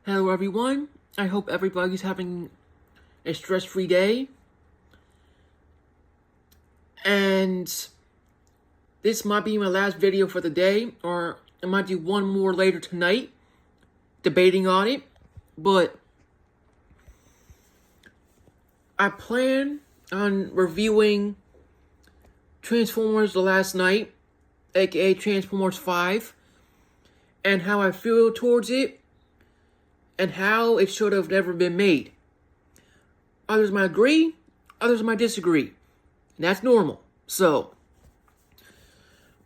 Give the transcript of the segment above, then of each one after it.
Hello everyone, I hope everybody's having a stress-free day. And this might be my last video for the day, or I might do one more later tonight, debating on it. But I plan on reviewing Transformers The Last Knight, aka Transformers 5, and how I feel towards it, and how it should have never been made. Others might agree, others might disagree. And that's normal.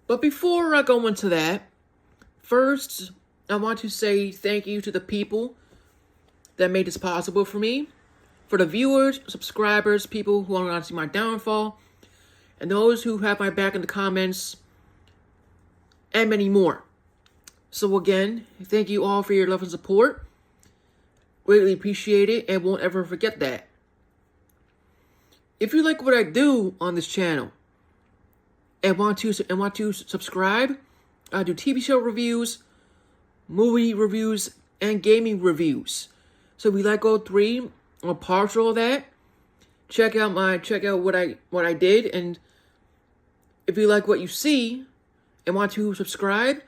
But before I go into that, first, I want to say thank you to the people that made this possible for me. For the viewers, subscribers, people who want to see my downfall, and those who have my back in the comments, and many more. So again, thank you all for your love and support. Greatly appreciate it and won't ever forget that. If you like what I do on this channel and want to subscribe, I do TV show reviews, movie reviews, and gaming reviews. So if you like all three or partial of that, check out what I did. And if you like what you see and want to subscribe,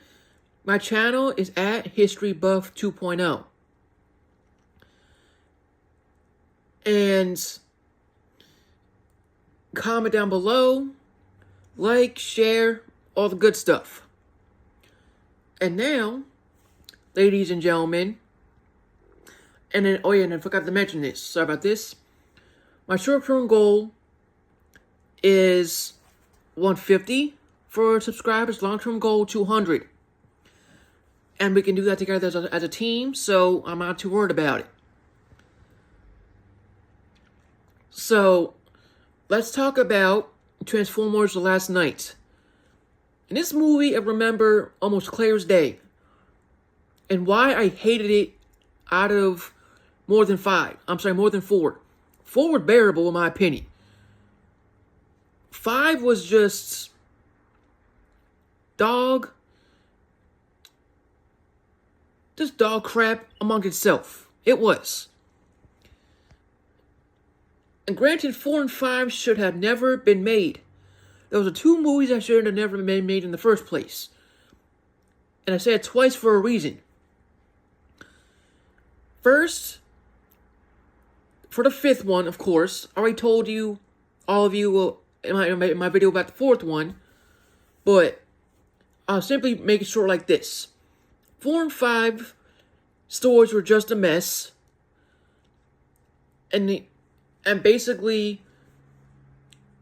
my channel is at History Buff 2.0. And comment down below, like, share, all the good stuff. And now, ladies and gentlemen, and then, and I forgot to mention this, sorry about this. My short-term goal is 150 for subscribers, long-term goal 200. And we can do that together as a team, so I'm not too worried about it. So, let's talk about Transformers The Last Knight. In this movie, I remember almost clear as day. And why I hated it out of more than 4. 4 were bearable in my opinion. 5 was just dog crap among itself. It was. And granted, 4 and 5 should have never been made. Those are 2 movies that should have never been made in the first place. And I say it twice for a reason. First, for the 5th one, of course, I already told you, all of you, in my video about the 4th one, but I'll simply make it short like this. 4 and 5 stories were just a mess. And basically,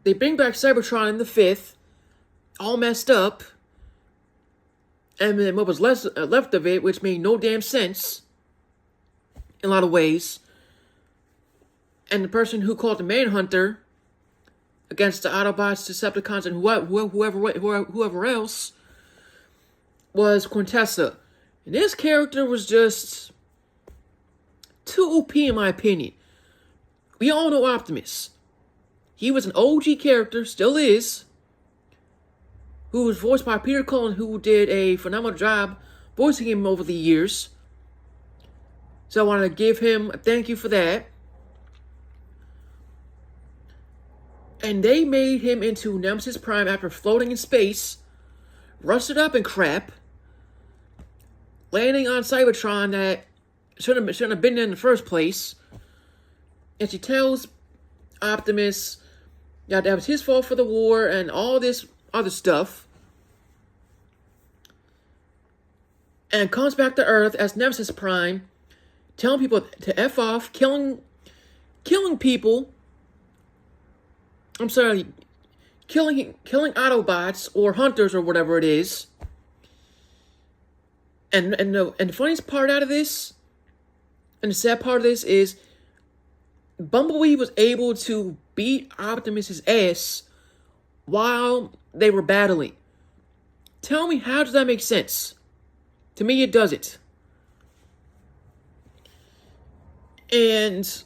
they bring back Cybertron in the 5th, all messed up, and then what was left of it, which made no damn sense, in a lot of ways, and the person who called the Manhunter against the Autobots, Decepticons, and whoever else, was Quintessa. And this character was just too OP in my opinion. We all know Optimus. He was an OG character, still is, who was voiced by Peter Cullen, who did a phenomenal job voicing him over the years. So I want to give him a thank you for that. And they made him into Nemesis Prime after floating in space, rusted up and crap, landing on Cybertron that shouldn't have been there in the first place. And she tells Optimus that was his fault for the war and all this other stuff. And comes back to Earth as Nemesis Prime, telling people to F off, killing people. I'm sorry, killing Autobots or Hunters or whatever it is. And the funniest part out of this, and the sad part of this is, Bumblebee was able to beat Optimus's ass while they were battling. Tell me, how does that make sense? To me, it doesn't. And,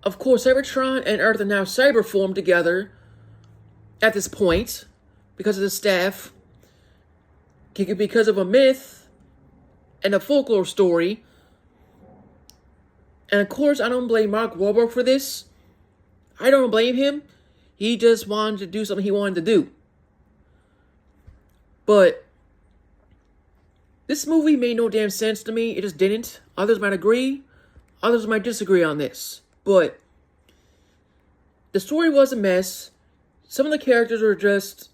of course, Cybertron and Earth are now cyber-formed together at this point because of the staff, because of a myth and a folklore story. And of course, I don't blame Mark Wahlberg for this. I don't blame him. He just wanted to do something he wanted to do. But this movie made no damn sense to me. It just didn't. Others might agree. Others might disagree on this. But the story was a mess. Some of the characters were just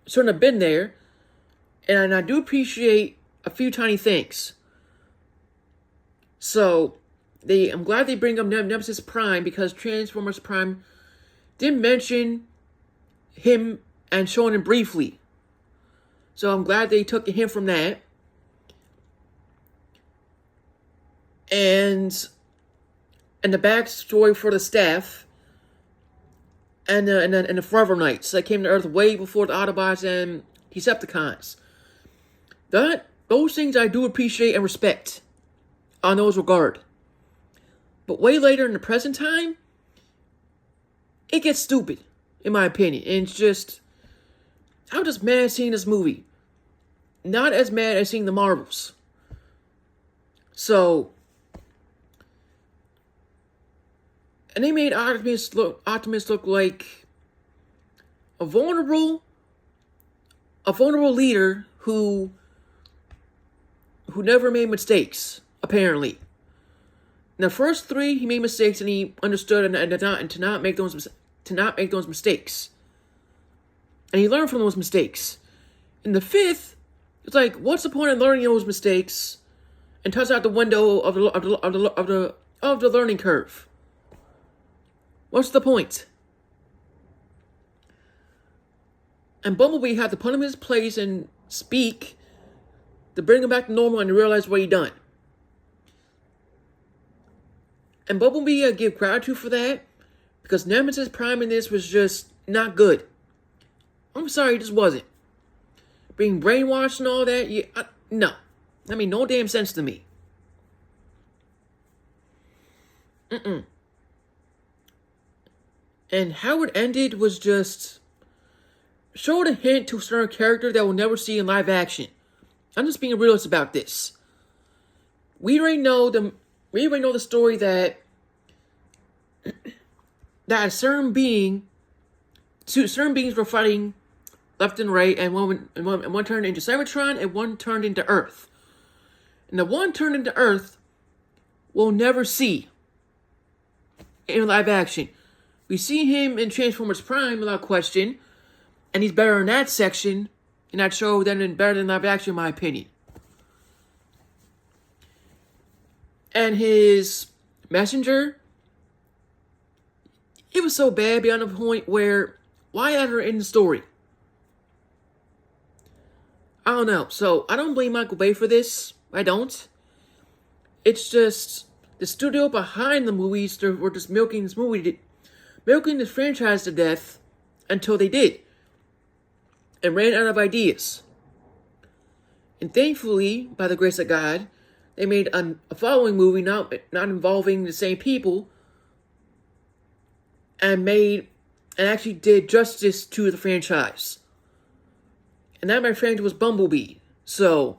shouldn't have been there. And I do appreciate a few tiny things. So, I'm glad they bring up Nemesis Prime, because Transformers Prime did mention him and showing him briefly. So I'm glad they took a hint from that. And the backstory for the staff and the Forever Knights that came to Earth way before the Autobots and Decepticons. Those things I do appreciate and respect on those regard. But way later in the present time, it gets stupid, in my opinion. And it's just, I'm just mad seeing this movie. Not as mad as seeing the Marvels. So, and they made Optimus look like a vulnerable leader who never made mistakes, apparently. In the first three, he made mistakes and he understood and to not make those mistakes. And he learned from those mistakes. In the fifth, it's like, what's the point of learning those mistakes and touch out the window of the learning curve? What's the point? And Bumblebee had to put him in his place and speak to bring him back to normal and to realize what he done. And Bumblebee, I give gratitude for that, because Nemesis Prime in this was just not good. I'm sorry, it just wasn't. Being brainwashed and all that, no. That made no damn sense to me. And how it ended was just showed a hint to a certain character that we'll never see in live action. I'm just being realist about this. We already know the story that a certain beings were fighting left and right, and one turned into Cybertron and one turned into Earth. And the one turned into Earth we'll never see in live action. We see him in Transformers Prime without question, and he's better in that section, in that show, better than live action, in my opinion. And his messenger, it was so bad beyond the point where, why add her in the story? I don't know. So, I don't blame Michael Bay for this. I don't. It's just, the studio behind the movies, they were just milking this franchise to death until they did. And ran out of ideas. And thankfully, by the grace of God, they made a following movie not involving the same people, and actually did justice to the franchise. And that, my friend, was Bumblebee. So,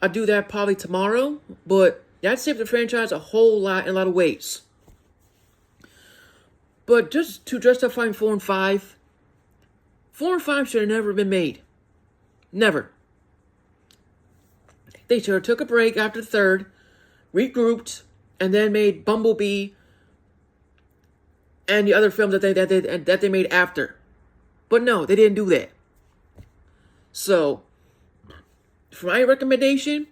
I'll do that probably tomorrow, but that saved the franchise a whole lot in a lot of ways. But just to justify 4 and 5, 4 and 5 should have never been made. Never. They should have took a break after the third, regrouped, and then made Bumblebee and the other films that they made after. But no, they didn't do that. So, for my recommendation,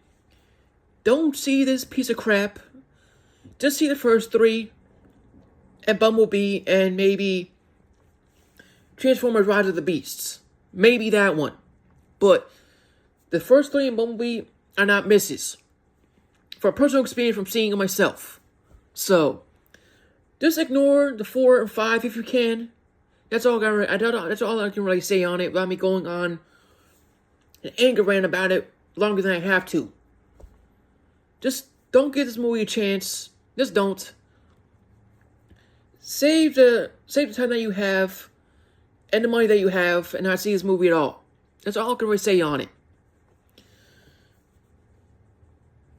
don't see this piece of crap. Just see the first 3, and Bumblebee, and maybe Transformers Rise of the Beasts. Maybe that one. But the first 3 and Bumblebee are not misses. For personal experience from seeing it myself. So, just ignore the 4 and 5 if you can. That's all I can really say on it without me going on an anger rant about it longer than I have to. Just don't give this movie a chance. Just don't. Save the time that you have and the money that you have and not see this movie at all. That's all I can really say on it.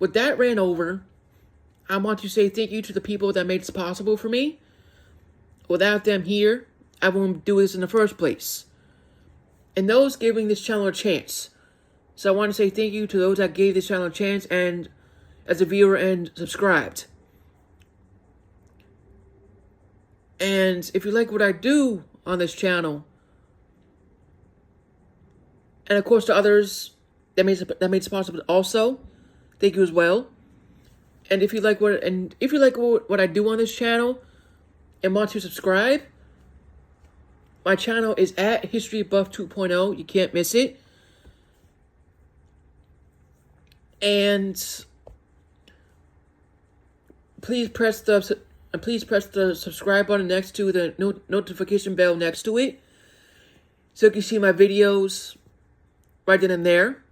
with that ran over, I want to say thank you to the people that made this possible for me. Without them here, I wouldn't do this in the first place. And those giving this channel a chance. So I want to say thank you to those that gave this channel a chance and as a viewer and subscribed. And if you like what I do on this channel, and of course to others that made this possible also, thank you as well. And if you like what I do on this channel and want to subscribe, my channel is at History Buff 2.0. You can't miss it. And please press the subscribe button next to the notification bell next to it, so you can see my videos right then and there.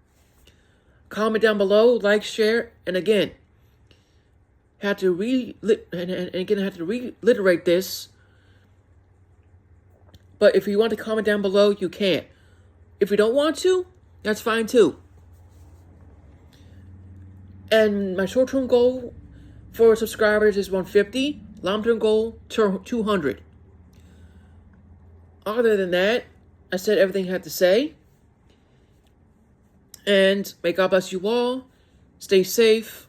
Comment down below, like, share, and again, have to reiterate this. But if you want to comment down below, you can. If you don't want to, that's fine too. And my short-term goal for subscribers is 150. Long-term goal, 200. Other than that, I said everything I had to say. And may God bless you all. Stay safe.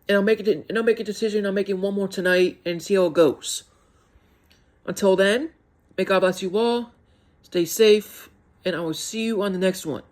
And I'll make a decision. I'm making one more tonight and see how it goes. Until then, may God bless you all. Stay safe. And I will see you on the next one.